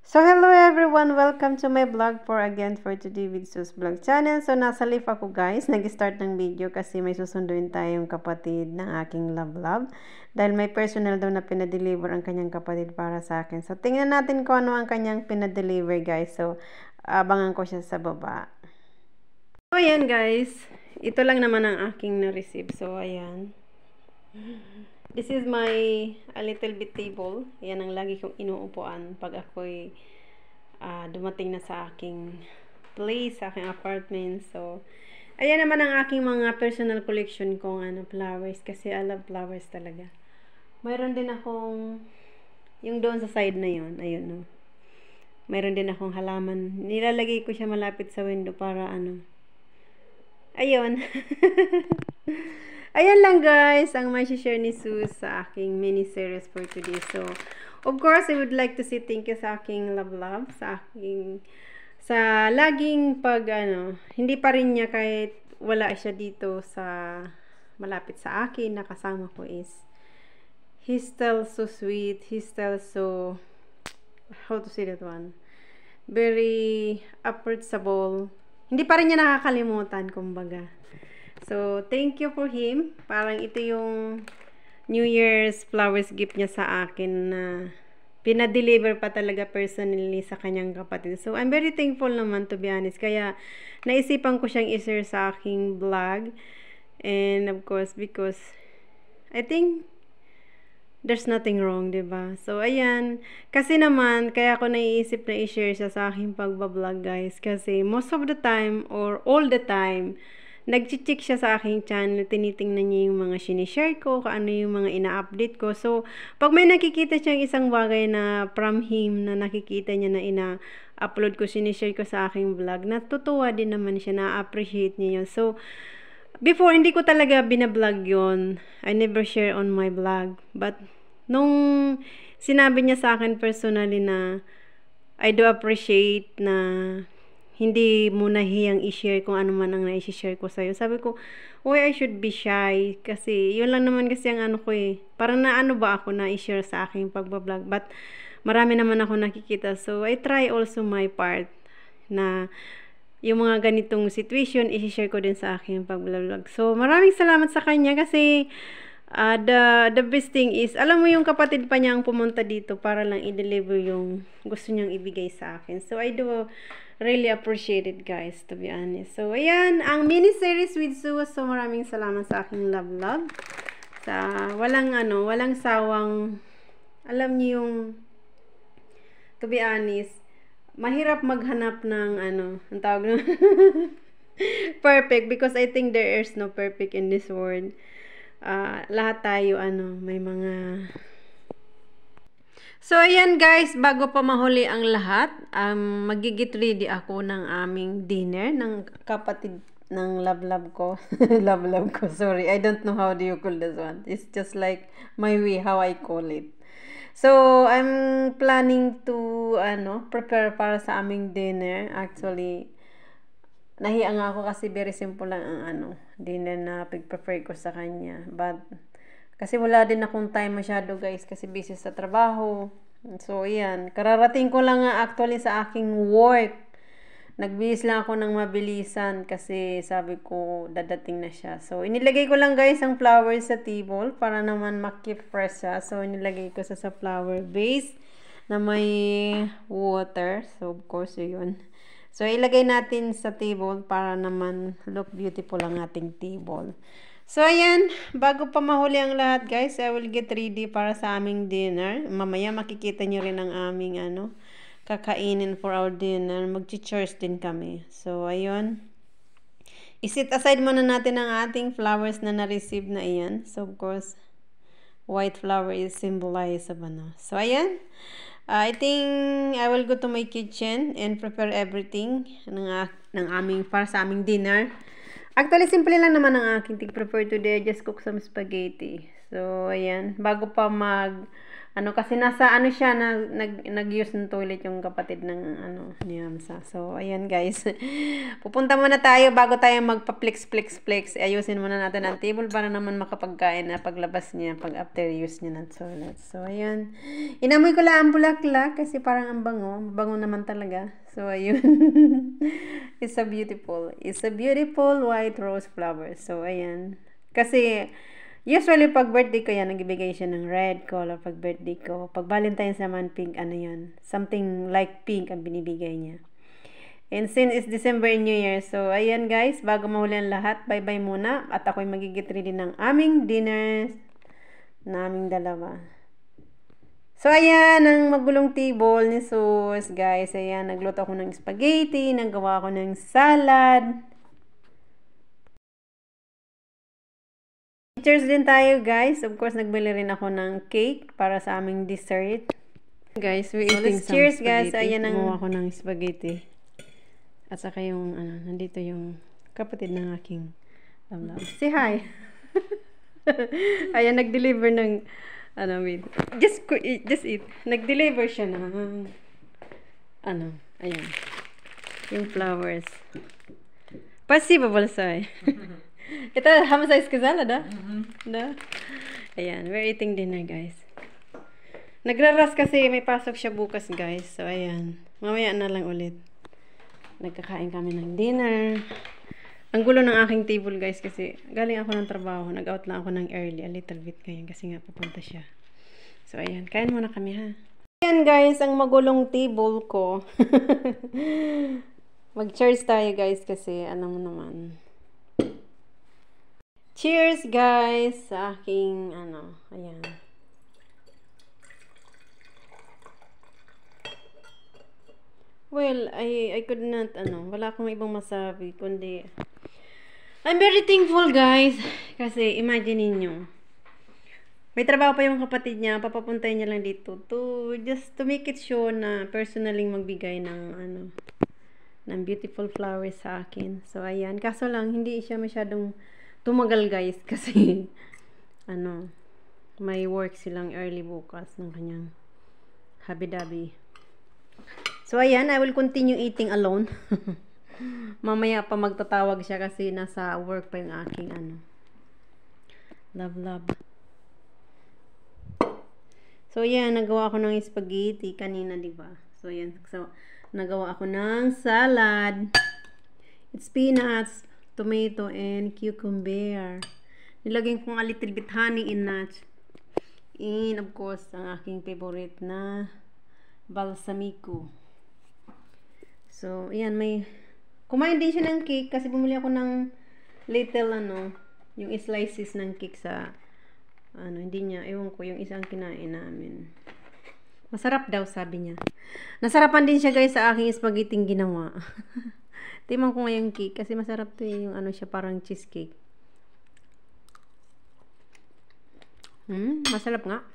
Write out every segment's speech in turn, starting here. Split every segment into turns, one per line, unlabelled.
So, hello everyone! Welcome to my vlog for today with Sus Vlog Channel. So, nasa live ako guys. Nag-start ng video kasi may susunduin tayong kapatid ng aking love. Dahil may personal daw na pinadeliver ang kanyang kapatid para sa akin. So, tingnan natin kung ano ang kanyang pinadeliver guys. So, abangan ko siya sa baba. So, ayan guys. Ito lang naman ang aking na-receive. So, ayan. This is my a little bit table. Yan ang lagi kong inuupuan pag ako'y dumating na sa aking place, sa aking apartment. So, ayan naman ang aking mga personal collection kong flowers. Kasi I love flowers talaga. Mayroon din akong, yung doon sa side na yun, ayun no. Mayroon din akong halaman. Nilalagay ko siya malapit sa window para ayun. Ayan lang guys, ang may share ni Sus sa aking mini series for today. So, of course, I would like to say thank you sa aking love, sa laging hindi pa rin niya kahit wala siya dito sa malapit sa akin, nakasama ko is, he's still so sweet, he's still so, how to say that one, very approachable. Hindi pa rin niya nakakalimutan, kumbaga. So, thank you for him. Parang ito yung New Year's flowers gift niya sa akin na pinadeliver pa talaga personally sa kanyang kapatid. So, I'm very thankful naman to be honest. Kaya, naisipan ko siyang i-share sa aking vlog. And of course, because I think there's nothing wrong, diba? So, ayan. Kasi naman, kaya ako naiisip na i-share siya sa aking pagbablog, guys. Kasi most of the time, or all the time, nag-check siya sa aking channel, tinitingnan niya yung mga sinishare ko, kung ano yung mga ina-update ko. So, pag may nakikita siyang isang bagay na from him, na nakikita niya na ina-upload ko, sinishare ko sa aking vlog, natutuwa din naman siya, na-appreciate niya yun. So, before, hindi ko talaga binablog yun. I never share on my vlog. But, nung sinabi niya sa akin personally na I do appreciate na hindi mo nahiyang i-share kung ano man ang na-i-share ko sa'yo. Sabi ko, why I should be shy? Kasi, yun lang naman kasi ang ko eh. Parang ba ako na i-share sa aking pagbablog. But, marami naman ako nakikita. So, I try also my part na yung mga ganitong situation, i-share ko din sa aking pagbablog. So, maraming salamat sa kanya kasi the best thing is, alam mo yung kapatid pa niya ang pumunta dito para lang i-deliver yung gusto niyang ibigay sa akin. So, I do really appreciate it guys, to be honest. So, ayan, ang mini series with Sus. So, maraming salamat sa aking love. Sa walang sawang, alam niyo yung, to be honest, mahirap maghanap ng ang tawag na perfect, because I think there is no perfect in this world. Lahat tayo may mga. So, ayan guys, bago pa mahuli ang lahat, magigit ready ako ng aming dinner ng kapatid ng love ko. love ko, sorry. I don't know how do you call this one. It's just like my way, how I call it. So, I'm planning to, prepare para sa aming dinner. Actually, nahiya nga ako kasi very simple lang ang dinner na pag-prepare ko sa kanya. But, kasi wala din akong time masyado guys kasi busy sa trabaho. So, ayan. Kararating ko lang nga actually sa aking work. Nagbihis lang ako ng mabilisan kasi sabi ko dadating na siya. So, inilagay ko lang guys ang flowers sa table para naman makip fresh siya. So, inilagay ko sa flower vase na may water. So, of course, yun. So, ilagay natin sa table para naman look beautiful ang ating table. So, ayan, bago pa mahuli ang lahat, guys, I will get ready para sa aming dinner. Mamaya makikita nyo rin ang aming, kakainin for our dinner. Mag-church din kami. So, ayun. I-set aside muna natin ang ating flowers na na-receive na iyan. So, of course, white flower is symbolized of So, ayan. I think I will go to my kitchen and prepare everything ng aming, para sa aming dinner. Actually, simple lang naman ang aking prepare today. I just cook some spaghetti. So, ayan. Bago pa Ano kasi nasa ano siya na nag-use ng toilet yung kapatid ng ano ni Hamza. So ayan guys. Pupunta muna tayo bago tayo magpa-flex. Ayusin muna natin ang table para naman makapagkain na paglabas niya, pag after use niya ng toilet. So ayan. Inamoy ko lang ang bulaklak kasi parang ang bango. Bango naman talaga. So ayun. It's a beautiful white rose flower. So ayan. Kasi usually, pag birthday ko yan, nagbibigay siya ng red color pag birthday ko. Pag Valentine's naman, pink, ano yan. Something like pink ang binibigay niya. And since it's December and New Year, so ayan guys, bago mahuli ang lahat, bye-bye muna. At ako'y magigit ready ng aming dinner naming dalawa. So ayan, ang magulong table ni Sus, guys. Ayan, nagluto ako ng spaghetti, nagawa ako ng salad. Cheers din tayo guys. Of course, nagbili rin ako ng cake para sa aming dessert. Guys, we're eating some cheers spaghetti. Guys. Ayan ang gumawa ko ng spaghetti. At saka yung, nandito yung kapatid ng aking love. Say hi! Ayan, nag-deliver ng, wait. Just eat. Nag-deliver siya ng, ayan. Yung flowers. Спасибо большое. Это Hamza сказала, да? Да. Ayan, we're eating dinner, guys. Nagraras kasi may pasok siya bukas, guys. So, ayan. Mamaya na lang ulit. Nagkakain kami ng dinner. Ang gulo ng aking table, guys, kasi galing ako ng trabaho. Nag-out lang ako ng early, a little bit ngayon kasi nga papunta siya. So, ayan. Kain muna kami, ha? Ayan, guys, ang magulong table ko. Mag-cheers tayo, guys, kasi ano mo naman. Cheers guys sa aking ayan. Well, I could not wala akong ibang masabi kundi I'm very thankful guys kasi imagine niyo. May trabaho pa yung kapatid niya, papapuntay niya lang dito just to make it sure na personally magbigay ng ng beautiful flowers sa akin. So ayan, kaso lang hindi siya masyadong tumagal guys kasi may work silang early bukas ng kanyang habi-dabi. So ayan, I will continue eating alone. Mamaya pa magtatawag siya kasi nasa work pa yung aking love. So ayan, nagawa ako ng spaghetti kanina, di ba? So ayan, so nagawa ako ng salad. It's peanuts, tomato, and cucumber. Nilagyan kong a little bit honey in nuts. And of course, ang aking favorite na balsamico. So, ayan, kumain din siya ng cake kasi bumili ako ng little, yung slices ng cake sa, hindi niya, ewan ko, yung isang kinain namin. Masarap daw, sabi niya. Nasarapan din siya guys sa aking spaghetti ginawa. Timan ko ngayong cake kasi masarap to yung siya parang cheesecake. Masarap nga.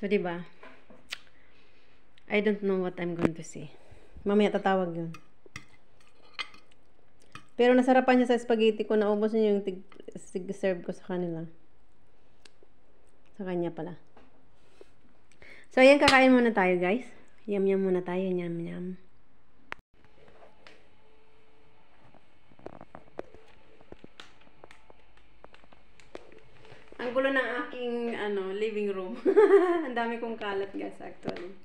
So, diba? I don't know what I'm going to say. Mamaya tatawag yun. Pero nasarapan niya sa spaghetti ko. Naubos niya yung serve ko sa kanila. Sa kanya pala. So, ayan, kakain muna tayo, guys. Yum muna tayo. Yum. Ang gulo ng aking living room. Ang dami kong kalat guys actually.